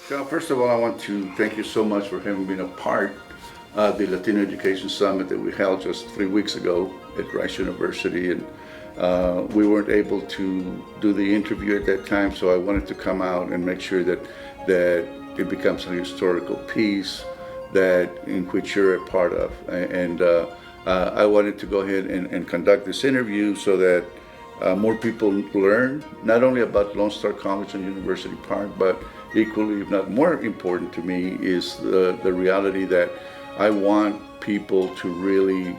Shah, first of all, I want to thank you so much for having been a part of the Latino Education Summit that we held just 3 weeks ago at Rice University. And we weren't able to do the interview at that time, so I wanted to come out and make sure that it becomes a historical piece in which you're a part of. And I wanted to go ahead and conduct this interview so that more people learn not only about Lone Star College and University Park, but equally, if not more important to me, is the reality that I want people to really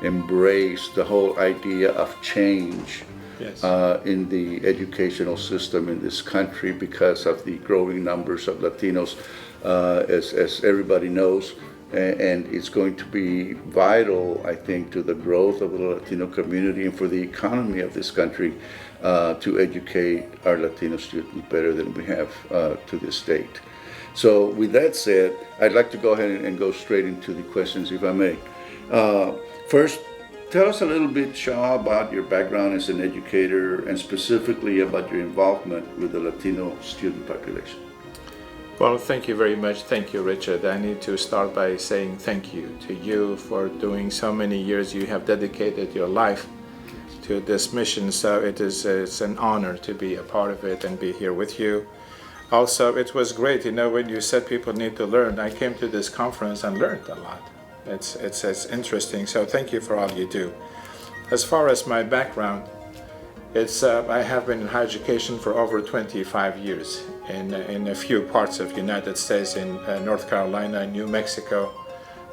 embrace the whole idea of change. Yes. In the educational system in this country because of the growing numbers of Latinos, as everybody knows. And it's going to be vital, I think, to the growth of the Latino community and for the economy of this country to educate our Latino students better than we have to this date. So with that said, I'd like to go ahead and go straight into the questions, if I may. First, tell us a little bit, Shah, about your background as an educator and specifically about your involvement with the Latino student population. Well, thank you very much. Thank you, Richard. I need to start by saying thank you to you for doing so many years. You have dedicated your life to this mission, so it's an honor to be a part of it and be here with you. Also, it was great, when you said people need to learn. I came to this conference and learned a lot. It's interesting, so thank you for all you do. As far as my background, I have been in higher education for over 25 years in a few parts of the United States, in North Carolina, New Mexico,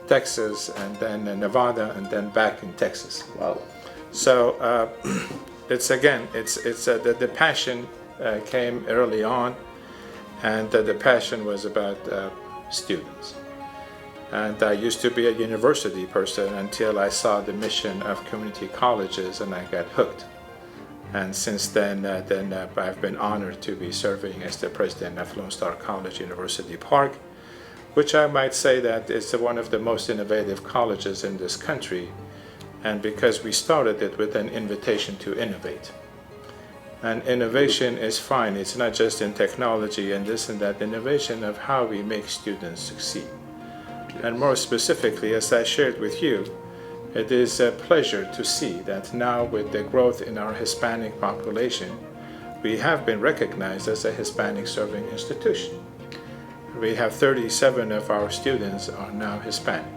Texas, and then Nevada, and then back in Texas. Wow. So the passion came early on, and the passion was about students. And I used to be a university person until I saw the mission of community colleges, and I got hooked. And since then, I've been honored to be serving as the president of Lone Star College, University Park, which I might say that is one of the most innovative colleges in this country. And because we started it with an invitation to innovate. And innovation is fine. It's not just in technology and this and that. Innovation of how we make students succeed. And more specifically, as I shared with you, it is a pleasure to see that now with the growth in our Hispanic population, we have been recognized as a Hispanic serving institution. We have 37 of our students are now Hispanic,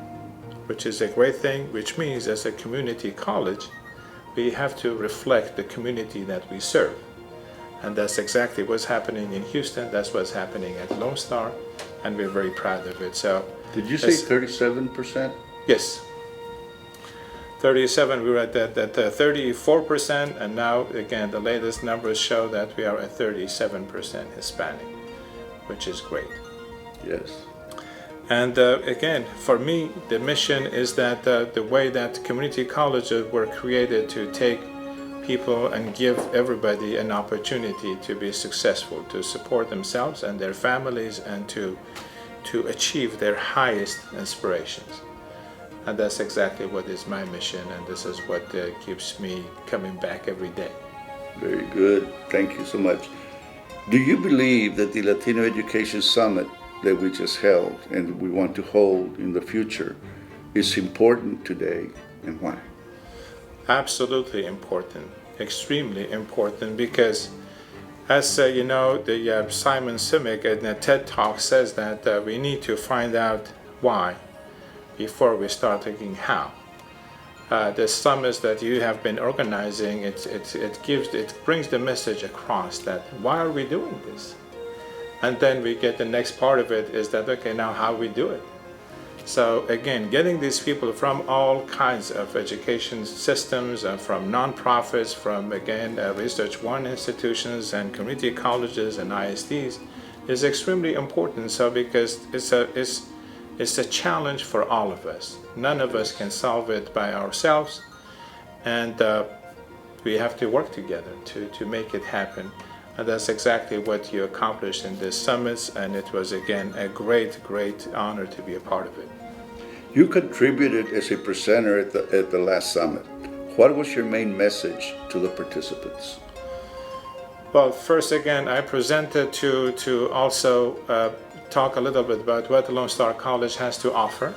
which is a great thing, which means as a community college, we have to reflect the community that we serve. And that's exactly what's happening in Houston. That's what's happening at Lone Star, and we're very proud of it. So, did you say 37%? Yes. 37, we were at 34%, and now, again, the latest numbers show that we are at 37% Hispanic, which is great. Yes. And again, for me, the mission is that the way that community colleges were created to take people and give everybody an opportunity to be successful, to support themselves and their families, and to achieve their highest aspirations. And that's exactly what is my mission, and this is what keeps me coming back every day. Very good. Thank you so much. Do you believe that the Latino Education Summit that we just held and we want to hold in the future is important today, and why? Absolutely important, extremely important, because as Simon Sinek in a TED Talk says that we need to find out why before we start thinking how. The summits that you have been organizing, it brings the message across that why are we doing this? And then we get the next part of it is that, okay, now how we do it. So again, getting these people from all kinds of education systems, from nonprofits, from again Research One institutions and community colleges and ISDs is extremely important. So because it's a challenge for all of us. None of us can solve it by ourselves, and we have to work together to make it happen. And that's exactly what you accomplished in this summits, and it was again a great honor to be a part of it. You contributed as a presenter at the last summit. What was your main message to the participants? Well, first again, I presented to also talk a little bit about what Lone Star College has to offer.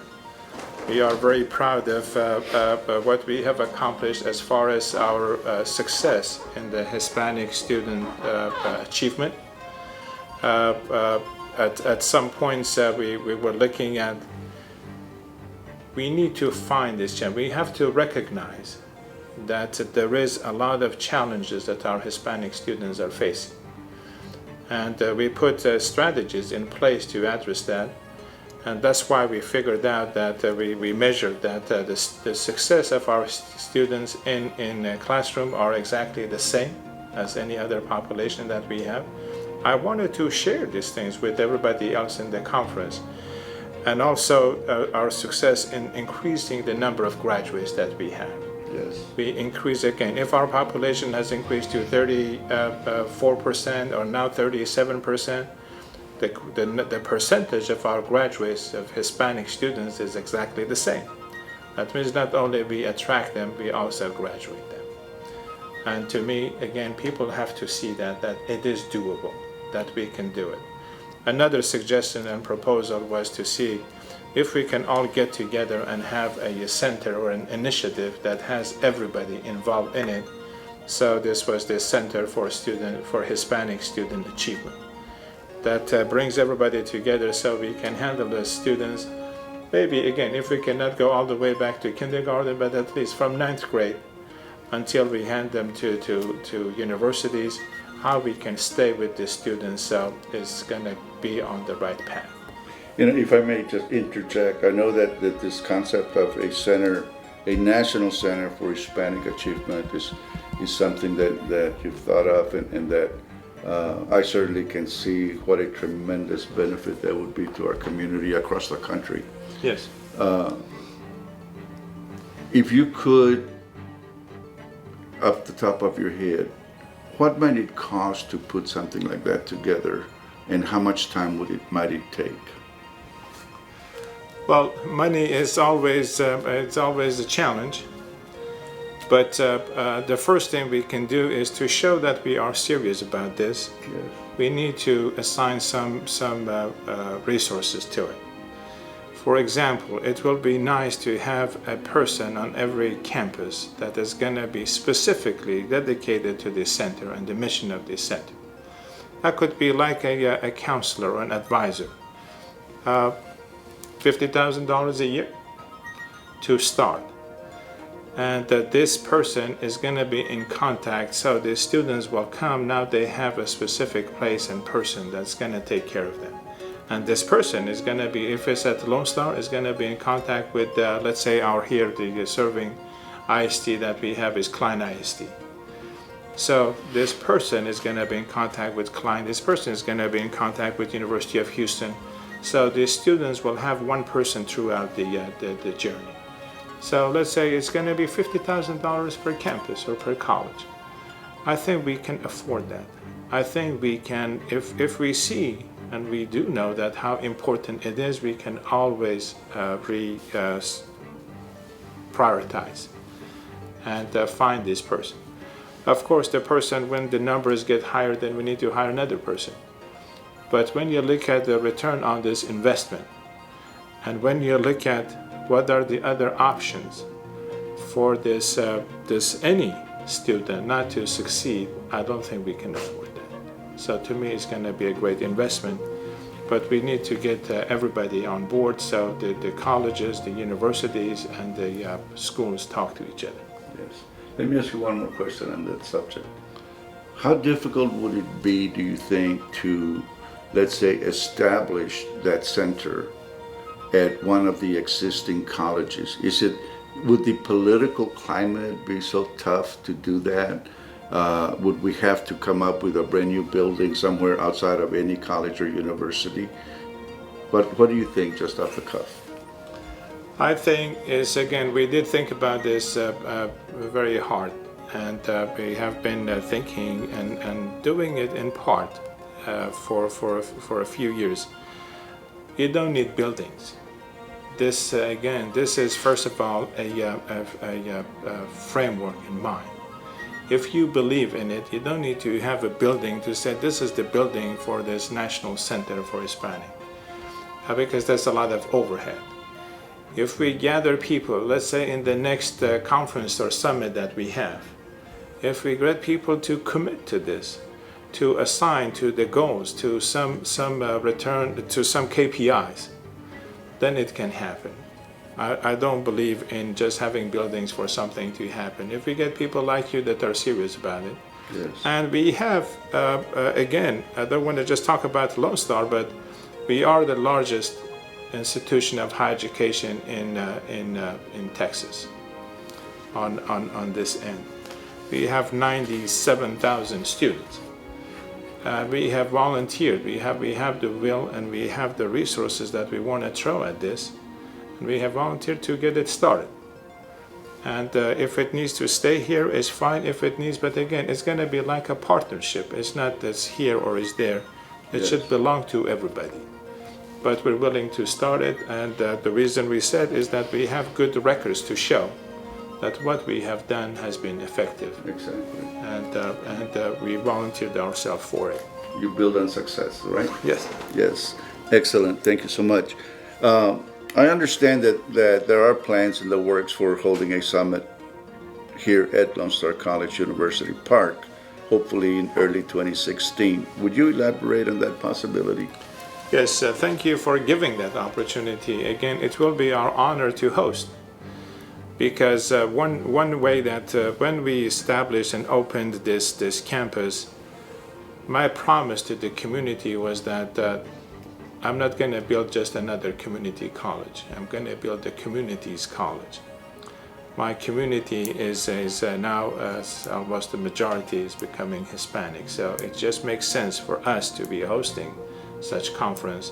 We are very proud of what we have accomplished as far as our success in the Hispanic student achievement. At some points, we were looking at, we need to find this challenge. We have to recognize that there is a lot of challenges that our Hispanic students are facing. And we put strategies in place to address that. And that's why we figured out that we measured that the success of our students in a classroom are exactly the same as any other population that we have. I wanted to share these things with everybody else in the conference. And also our success in increasing the number of graduates that we have. Yes. We increase again. If our population has increased to 34% or now 37%, the percentage of our graduates of Hispanic students is exactly the same. That means not only we attract them, we also graduate them. And to me, again, people have to see that it is doable, that we can do it. Another suggestion and proposal was to see if we can all get together and have a center or an initiative that has everybody involved in it. So this was the Center for Hispanic Student Achievement. That brings everybody together so we can handle the students. Maybe again, if we cannot go all the way back to kindergarten, but at least from 9th grade until we hand them to universities, how we can stay with the students so it's going to be on the right path. You know, if I may just interject, I know that this concept of a center, a national center for Hispanic achievement is something that you've thought of, and that I certainly can see what a tremendous benefit that would be to our community across the country. Yes. If you could, off the top of your head, what might it cost to put something like that together, and how much time might it take? Well, money is always it's always a challenge. But the first thing we can do is to show that we are serious about this. Yes. We need to assign some resources to it. For example, it will be nice to have a person on every campus that is going to be specifically dedicated to this center and the mission of this center. That could be like a counselor or an advisor. $50,000 a year to start. And that this person is going to be in contact, so the students will come. Now they have a specific place and person that's going to take care of them. And this person is going to be, if it's at Lone Star, is going to be in contact with, let's say, the serving ISD that we have is Klein ISD. So this person is going to be in contact with Klein. This person is going to be in contact with University of Houston. So the students will have one person throughout the journey. So let's say it's going to be $50,000 per campus or per college. I think we can afford that. I think we can, if we see and we do know that how important it is, we can always prioritize and find this person. Of course, the person, when the numbers get higher, then we need to hire another person. But when you look at the return on this investment, and when you look at what are the other options for this any student not to succeed, I don't think we can afford that. So to me, it's going to be a great investment, but we need to get everybody on board so the colleges, the universities, and the schools talk to each other. Yes. Let me ask you one more question on that subject. How difficult would it be, do you think, to, let's say, establish that center at one of the existing colleges? Would the political climate be so tough to do that? Would we have to come up with a brand new building somewhere outside of any college or university? What do you think, just off the cuff? I think is, again, we did think about this very hard, and we have been thinking and doing it in part for a few years. You don't need buildings. This again, this is first of all a framework in mind. If you believe in it, you don't need to have a building to say this is the building for this National Center for Hispanic, because there's a lot of overhead. If we gather people, let's say in the next conference or summit that we have, if we get people to commit to this, to assign to the goals, to some return, to some KPIs, then it can happen. I don't believe in just having buildings for something to happen. If we get people like you that are serious about it, Yes. and we have, again, I don't want to just talk about Lone Star, but we are the largest institution of higher education in Texas on this end. We have 97,000 students. We have volunteered. We have the will and we have the resources that we want to throw at this. And we have volunteered to get it started. And if it needs to stay here, it's fine. If it needs, but again, it's going to be like a partnership. It's not that's here or is there. It Yes. should belong to everybody. But we're willing to start it. And the reason we said is that we have good records to show that what we have done has been effective. Exactly. And we volunteered ourselves for it. You build on success, right? Yes. Yes. Excellent. Thank you so much. I understand that there are plans in the works for holding a summit here at Lone Star College University Park, hopefully in early 2016. Would you elaborate on that possibility? Yes, thank you for giving that opportunity. Again, it will be our honor to host. Because one way that when we established and opened this campus, my promise to the community was that I'm not going to build just another community college. I'm going to build the community's college. My community is now almost the majority is becoming Hispanic, so it just makes sense for us to be hosting such conference.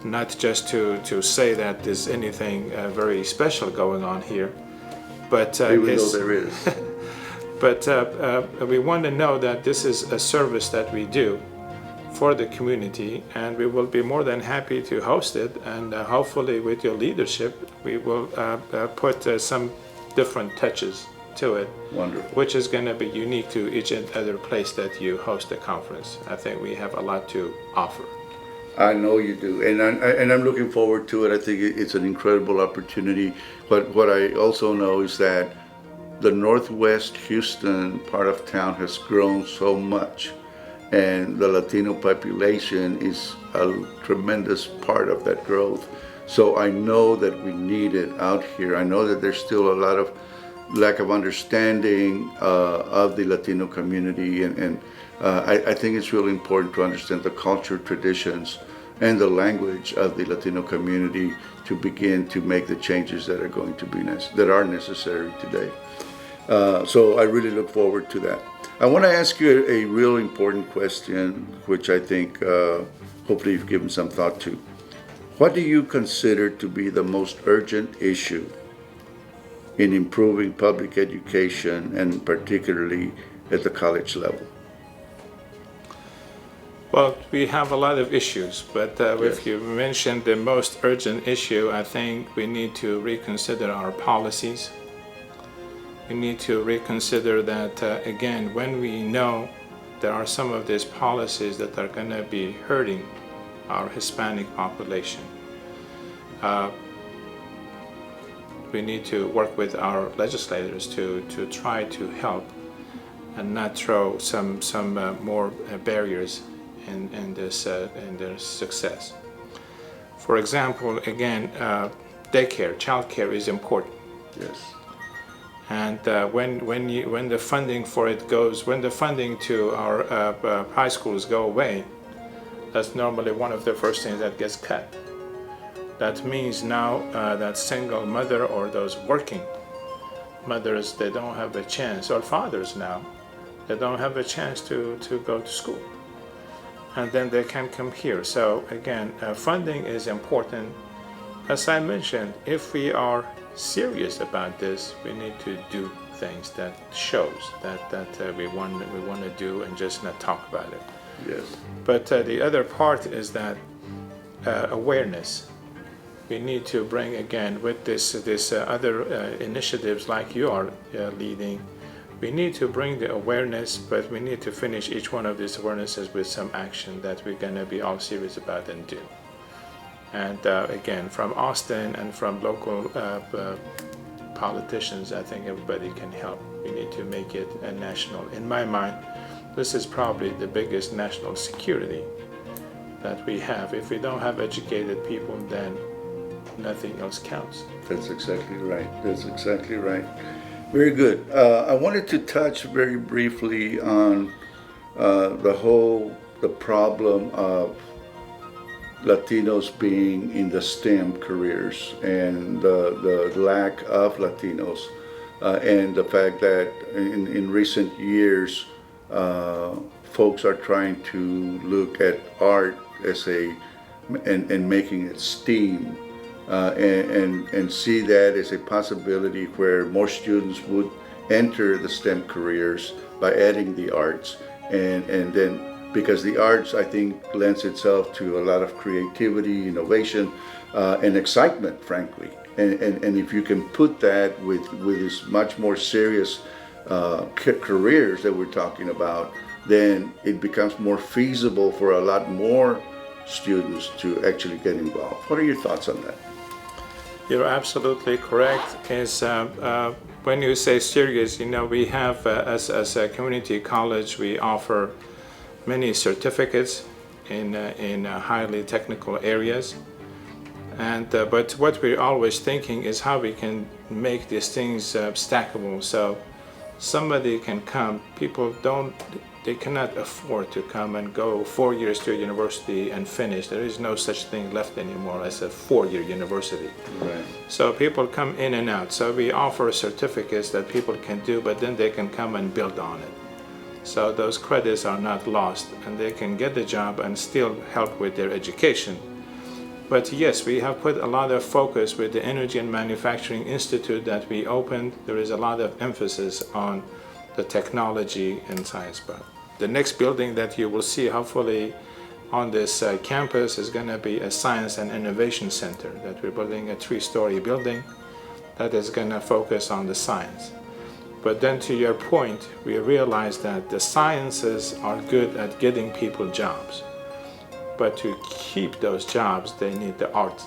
Not just to say that there's anything very special going on here, but Even though there is. but we want to know that this is a service that we do for the community, and we will be more than happy to host it. And hopefully, with your leadership, we will put some different touches to it. Wonderful. Which is going to be unique to each and other place that you host a conference. I think we have a lot to offer. I know you do, and I'm looking forward to it. I think it's an incredible opportunity. But what I also know is that the Northwest Houston part of town has grown so much, and the Latino population is a tremendous part of that growth. So I know that we need it out here. I know that there's still a lot of lack of understanding of the Latino community, and I think it's really important to understand the culture, traditions, and the language of the Latino community to begin to make the changes that are going to be that are necessary today. So I really look forward to that. I want to ask you a real important question, which I think hopefully you've given some thought to. What do you consider to be the most urgent issue in improving public education, and particularly at the college level? Well, we have a lot of issues, but if you mentioned the most urgent issue, I think we need to reconsider our policies. We need to reconsider that, again, when we know there are some of these policies that are going to be hurting our Hispanic population. We need to work with our legislators to try to help and not throw some more barriers in their success. For example, again, daycare, childcare is important. Yes. And when the funding for it goes, when the funding to our high schools go away, that's normally one of the first things that gets cut. That means now that single mother or those working mothers, they don't have a chance, or fathers now, they don't have a chance to go to school. And then they can come here. So again, funding is important. As I mentioned, if we are serious about this, we need to do things that shows that we want to do and just not talk about it. Yes. But the other part is that awareness. We need to bring, again, with this other initiatives like you are leading, we need to bring the awareness, but we need to finish each one of these awarenesses with some action that we're going to be all serious about and do. And again, from Austin and from local politicians, I think everybody can help. We need to make it a national. In my mind, this is probably the biggest national security that we have. If we don't have educated people, then nothing else counts. That's exactly right. That's exactly right. Very good. I wanted to touch very briefly on the problem of Latinos being in the STEM careers and the lack of Latinos and the fact that in recent years folks are trying to look at art as and making it STEAM and see that as a possibility where more students would enter the STEM careers by adding the arts and then because the arts, I think, lends itself to a lot of creativity, innovation, and excitement, frankly. And if you can put that with these much more serious careers that we're talking about, then it becomes more feasible for a lot more students to actually get involved. What are your thoughts on that? You're absolutely correct. When you say serious, we have, as a community college, we offer many certificates in highly technical areas, but what we're always thinking is how we can make these things stackable. So somebody can come. They cannot afford to come and go 4 years to a university and finish. There is no such thing left anymore as a 4-year university. Right. So people come in and out. So we offer certificates that people can do, but then they can come and build on it. So those credits are not lost and they can get the job and still help with their education. But yes, we have put a lot of focus with the Energy and Manufacturing Institute that we opened. There is a lot of emphasis on the technology and science. But the next building that you will see hopefully on this campus is going to be a Science and Innovation Center that we're building, a 3-story building that is going to focus on the science. But then to your point, we realize that the sciences are good at getting people jobs. But to keep those jobs, they need the art.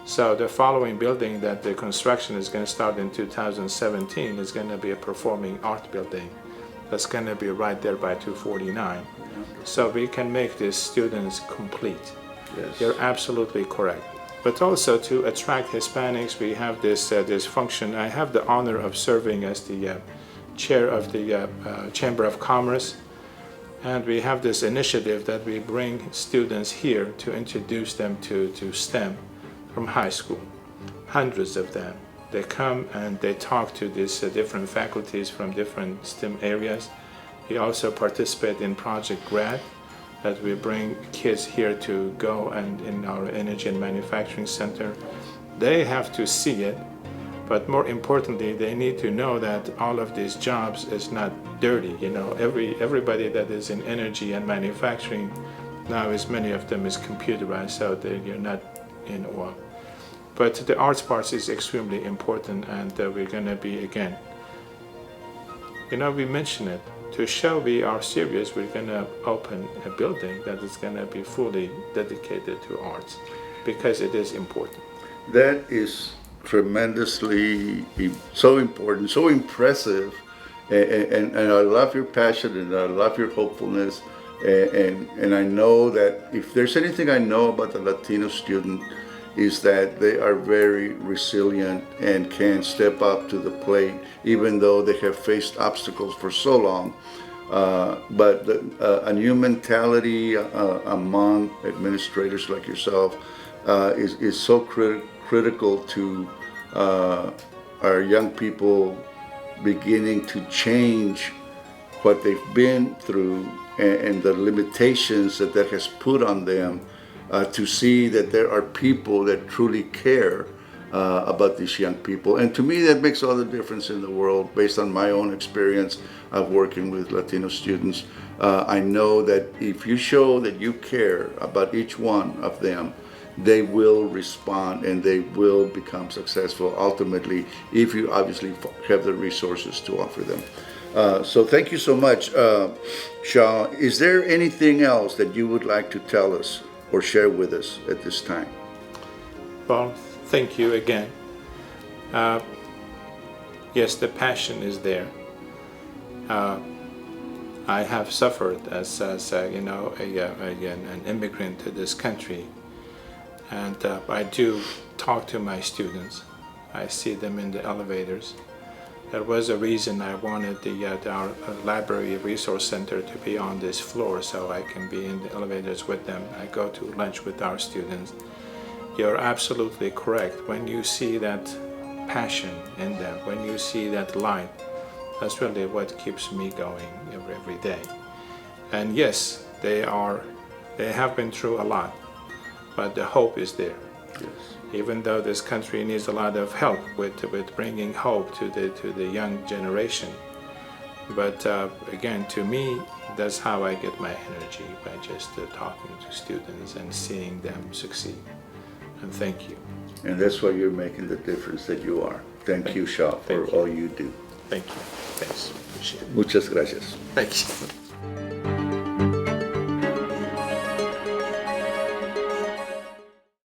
So the following building that the construction is going to start in 2017 is going to be a performing art building that's going to be right there by 249. So we can make these students complete. Yes. You're absolutely correct. But also to attract Hispanics, we have this function. I have the honor of serving as the chair of the Chamber of Commerce, and we have this initiative that we bring students here to introduce them to STEM from high school. Hundreds of them. They come and they talk to these different faculties from different STEM areas. We also participate in Project Grad, that we bring kids here to go and in our Energy and Manufacturing Center. They have to see it, but more importantly, they need to know that all of these jobs is not dirty. Everybody that is in energy and manufacturing now, as many of them is computerized, so you're not in oil. But the arts part is extremely important, and we're going to be, again, we mention it. To show we are serious, we're going to open a building that is going to be fully dedicated to arts because it is important. That is tremendously so important, so impressive, and I love your passion and I love your hopefulness, and I know that if there's anything I know about the Latino student is that they are very resilient and can step up to the plate even though they have faced obstacles for so long. But a new mentality among administrators like yourself is so critical to our young people beginning to change what they've been through and the limitations that has put on them, to see that there are people that truly care about these young people. And to me, that makes all the difference in the world. Based on my own experience of working with Latino students, I know that if you show that you care about each one of them, they will respond and they will become successful ultimately, if you obviously have the resources to offer them. So thank you so much, Shah. Is there anything else that you would like to tell us or share with us at this time? Well, thank you again. Yes, the passion is there. I have suffered as you know, an immigrant to this country, and I do talk to my students. I see them in the elevators. There was a reason I wanted our library resource center to be on this floor, so I can be in the elevators with them. I go to lunch with our students. You're absolutely correct. When you see that passion in them, when you see that light, that's really what keeps me going every day. And yes, they have been through a lot, but the hope is there. Yes. Even though this country needs a lot of help with bringing hope to the young generation. But again, to me, that's how I get my energy, by just talking to students and seeing them succeed. And thank you. And that's why you're making the difference that you are. Thank you, Shah, for all you do. Thank you. Thanks. Appreciate it. Muchas gracias. Thank you.